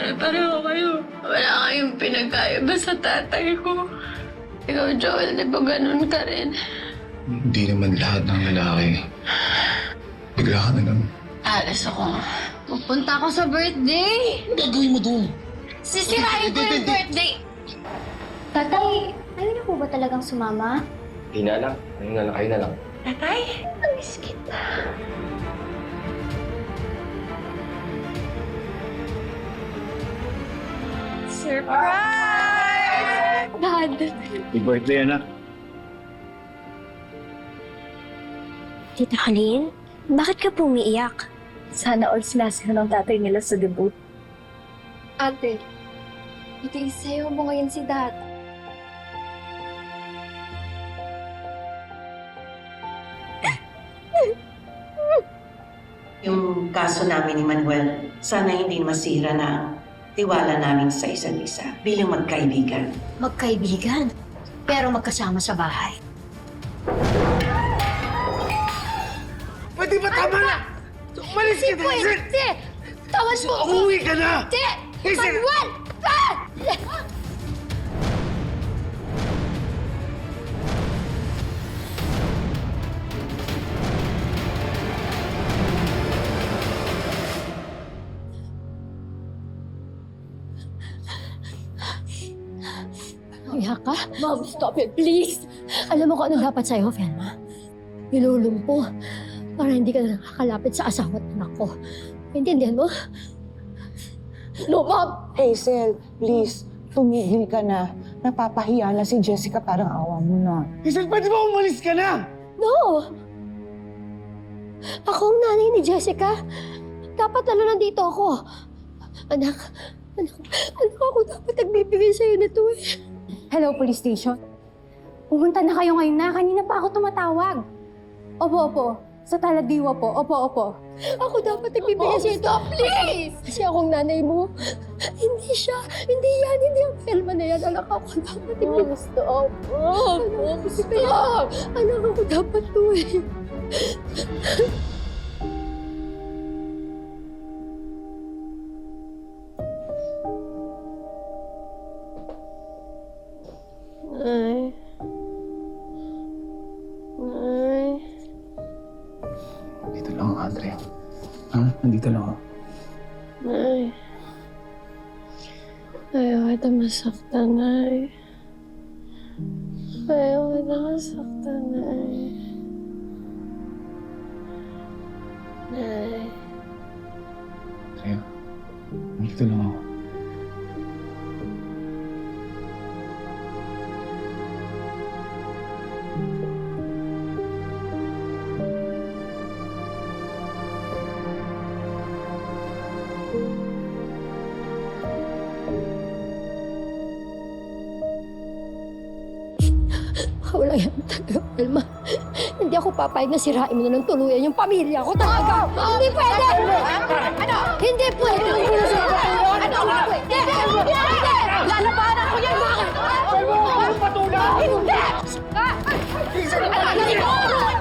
Pare-pareho kayo. Wala kayong pinagkaiba sa tatay ko. Ikaw, Joel, di ba ganun ka rin? Hindi naman lahat ng lalaki. Bigla ka na lang. Alas ako. Pupunta ako sa birthday. Ano gagawin mo dun? Sisirain ko yung birthday. Tatay, ayaw niyo po ba talagang sumama? Hindi na lang. Ayun na lang. Kayo na lang. Tatay, namiss kita. Surprise! Dad! Happy birthday, anak. Tita Kalin, bakit ka po umiiyak? Sana all sinasaya ng tatay nila sa debut. Ate, ito sa'yo mo ngayon si Dad. Yung kaso namin ni Manuel, sana hindi masira na ang tiwala namin sa isa't isa bilang magkaibigan. Magkaibigan, pero magkasama sa bahay. Pwede ba tama na? Umalis ka na, Hazel! Te! Tawan mo! Umuwi ka na! Te! Hazel! Manuel! Umiyak ka? Mom, stop it, please! Alam mo kung ano dapat sa'yo, Felma? Nilulumpo para hindi ka na nakakalapit sa asawa at anak ko. Intindihan mo? No, Mom! Hazel, please, tumigil ka na. Napapahiya na si Jessica, parang awa mo na. Hazel, pwede ba umalis ka na? No! Ako ang nanay ni Jessica. Dapat lalo nandito ako. Anak, ako dapat nagbibigay sa'yo nito eh. Hello, police station. Pumunta na kayo ngayon na. Kanina pa ako tumatawag. Opo. Sa Taladiwa po. Opo. Ako dapat nagbibigay sa'yo ito. Please! Kasi akong nanay mo. Hindi siya. Hindi ang Felma na yan. Anak ako dapat nagbibigay. Stop! Anak ako dapat to eh. Ay. Dito lang, Andre. Ha? Nandito lang ako. Nay. Ayaw kita masaktan, Nay. Ayaw kita masaktan, Nay. Nay. Andre, nandito lang ako. Wala yan talaga, Felma. Hindi ako papayag na sirain mo na ng tuluyan yung pamilya ko talaga. Hindi pwede! Ano? Hindi pwede! Hindi! Lalabanan ko yan! Bakit? Hindi!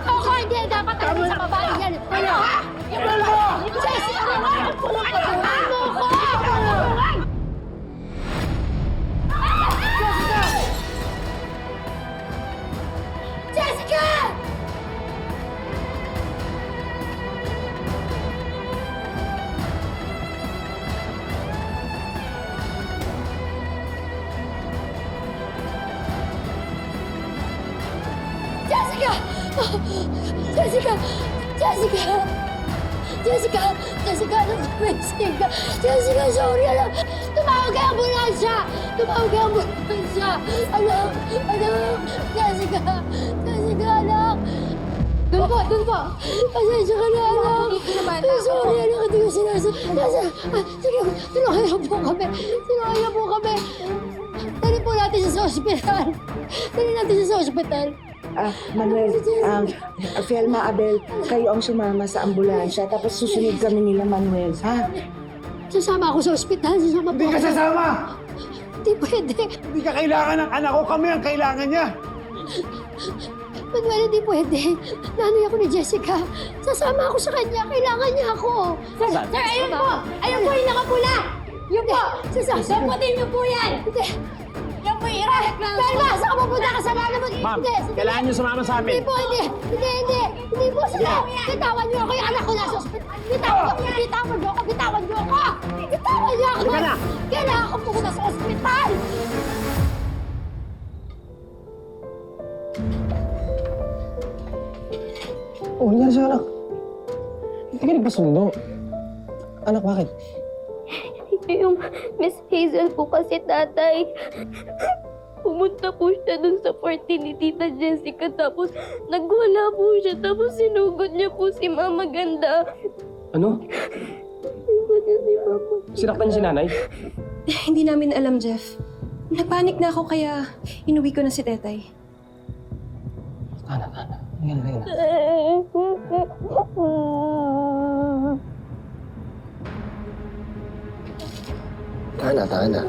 Ako hindi dapat ako sa babae yan. Ano? Jessica! Tulungan mo ko! Jessica! Jessica! Jessica! Jessica! Jessica! Jessica! Ano amazing ka? Jessica, sorry! Alam! Tumawag kay ambulansya! Tumawag kay ambulansya! Alam! Jessica! Jessica, anak! Doon po! Pasensya ka na, anak! Sorry, anak! Hindi ko sinasadya! Sige, tulungan niyo po kami! Dali po natin siya sa ospital! Manuel, Felma, Abel, kayo ang sumama sa ambulansya, tapos susunod kami nila, Manuel, ha? Sasama ako sa ospital! Sasama po Hindi ka ako. sasama! Hindi pwede! Hindi ka kailangan ng anak ko, kami ang kailangan niya! Manuel, hindi pwede. Nanay ako ni Jessica. Sasama ako sa kanya. Kailangan niya ako. Sir, ayun po! Ayun po yung nakapula! Yun po! Sasagutin niyo po yan! Hindi! Yan po yung Velma, saan ka pupunta ka sa lalo mo? Ma'am, Hindi, kailangan niyo sumama sa Hindi amin. po, hindi! Hindi po, sige! Bitawan niyo ako, yung anak ko nasa ospital! Bitawan niyo ako! Bitawan niyo ako! Bitawan niyo ako! Halika na! Kailangan ko pumunta sa ospital! Oh, nangyari sa anak. Hindi ka nagpasundo. Anak, bakit? Yung Miss Hazel po kasi, tatay. Pumunta po siya dun sa party ni Tita Jessica, tapos nagwala po siya, tapos sinugod niya po si Mama Ganda. Ano? Sinugod niya si Mama. Sinaktan niya si nanay? Hindi namin alam, Jeff. Nagpanik na ako kaya inuwi ko na si Tetay. Tana. Ayan. Tana.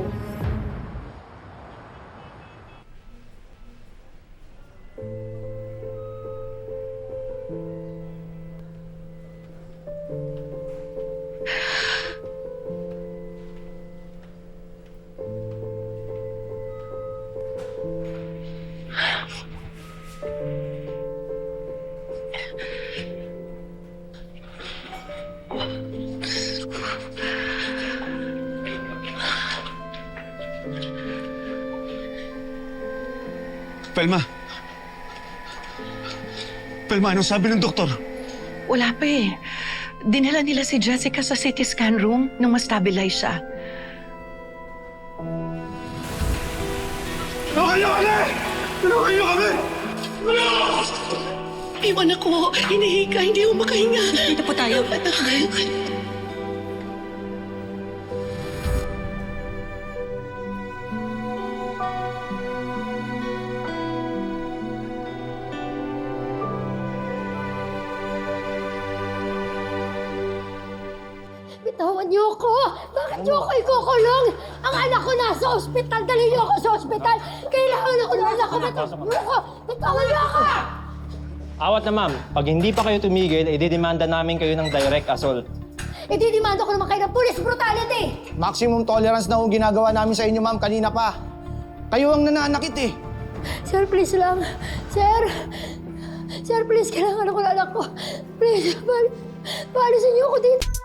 Pelma! Pelma, anong sabi ng doktor? Wala pa eh. Dinala nila si Jessica sa CT scan room nung ma-stabilize siya. Tulungan niyo kami! Tulungan niyo kami! Iwan ako. Hinihika. Hindi ako makahinga. Dito po tayo. Bitawan niyo ako! Bakit niyo ako ikukulong? Ang anak ko nasa ospital! Dali niyo ako sa ospital! Kailangan ako ng anak ko! Bitawan niyo ako! Awat na ma'am, pag hindi pa kayo tumigil, ididemanda namin kayo ng direct assault. Ididimanda ko naman kayo ng police brutality! Maximum tolerance na ang ginagawa namin sa inyo, ma'am, kanina pa. Kayo ang nananakit eh. Sir, please lang. Sir! Sir, please, kailangan ako ng anak ko. Please, paalisin niyo ako dito.